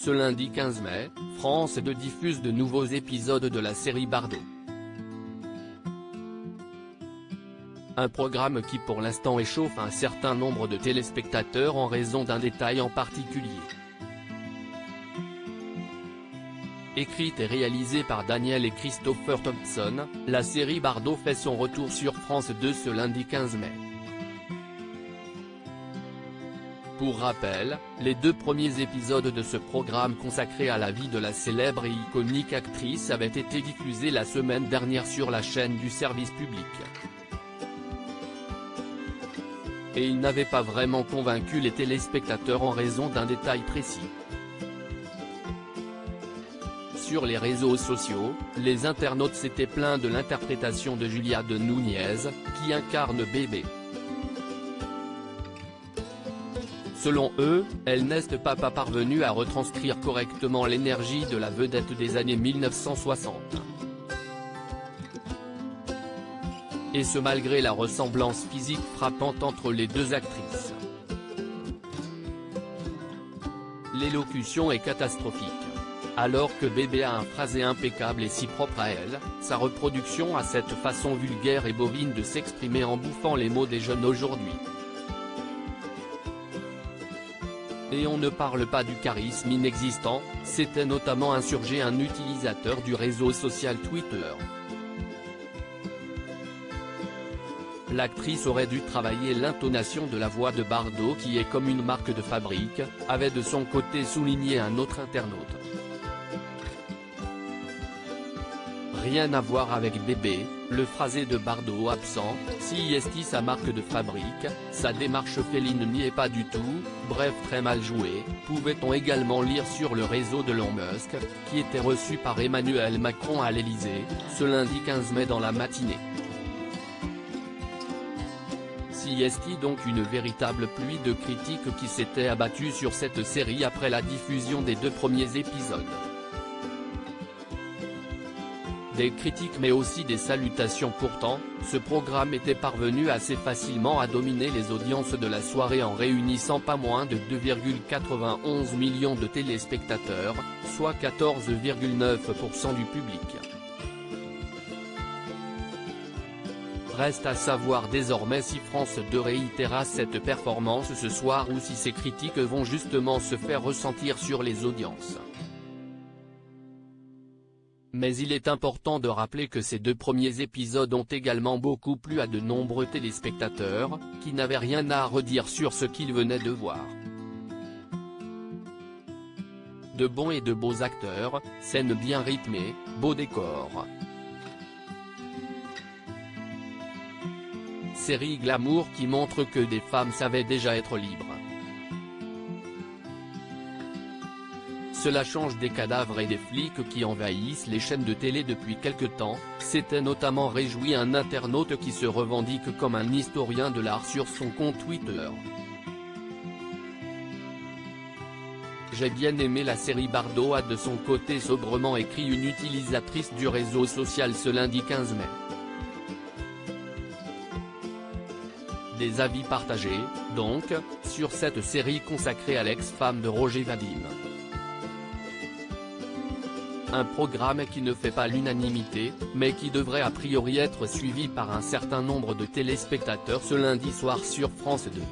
Ce lundi 15 mai, France 2 diffuse de nouveaux épisodes de la série Bardot. Un programme qui pour l'instant échauffe un certain nombre de téléspectateurs en raison d'un détail en particulier. Écrite et réalisée par Daniel et Christopher Thompson, la série Bardot fait son retour sur France 2 ce lundi 15 mai. Pour rappel, les 2 premiers épisodes de ce programme consacré à la vie de la célèbre et iconique actrice avaient été diffusés la semaine dernière sur la chaîne du service public. Et ils n'avaient pas vraiment convaincu les téléspectateurs en raison d'un détail précis. Sur les réseaux sociaux, les internautes s'étaient plaints de l'interprétation de Julia de Núñez, qui incarne Bébé. Selon eux, elle n'est pas parvenue à retranscrire correctement l'énergie de la vedette des années 1960. Et ce malgré la ressemblance physique frappante entre les 2 actrices. L'élocution est catastrophique. Alors que Bébé a un phrasé impeccable et si propre à elle, sa reproduction a cette façon vulgaire et bovine de s'exprimer en bouffant les mots des jeunes aujourd'hui. Et on ne parle pas du charisme inexistant, s'était notamment insurgé un utilisateur du réseau social Twitter. L'actrice aurait dû travailler l'intonation de la voix de Bardot qui est comme une marque de fabrique, avait de son côté souligné un autre internaute. Rien à voir avec Bébé, le phrasé de Bardot absent, si est sa marque de fabrique, sa démarche féline n'y est pas du tout, bref très mal joué, pouvait-on également lire sur le réseau d'Elon Musk, qui était reçu par Emmanuel Macron à l'Elysée, ce lundi 15 mai dans la matinée. Si est donc une véritable pluie de critiques qui s'était abattue sur cette série après la diffusion des 2 premiers épisodes. Des critiques mais aussi des salutations pourtant, ce programme était parvenu assez facilement à dominer les audiences de la soirée en réunissant pas moins de 2,91 millions de téléspectateurs, soit 14,9% du public. Reste à savoir désormais si France 2 réitérera cette performance ce soir ou si ces critiques vont justement se faire ressentir sur les audiences. Mais il est important de rappeler que ces 2 premiers épisodes ont également beaucoup plu à de nombreux téléspectateurs, qui n'avaient rien à redire sur ce qu'ils venaient de voir. De bons et de beaux acteurs, scènes bien rythmées, beaux décors. Série glamour qui montre que des femmes savaient déjà être libres. Cela change des cadavres et des flics qui envahissent les chaînes de télé depuis quelque temps, s'était notamment réjoui un internaute qui se revendique comme un historien de l'art sur son compte Twitter. J'ai bien aimé la série Bardot, a de son côté sobrement écrit une utilisatrice du réseau social ce lundi 15 mai. Des avis partagés, donc, sur cette série consacrée à l'ex-femme de Roger Vadim. Un programme qui ne fait pas l'unanimité, mais qui devrait a priori être suivi par un certain nombre de téléspectateurs ce lundi soir sur France 2.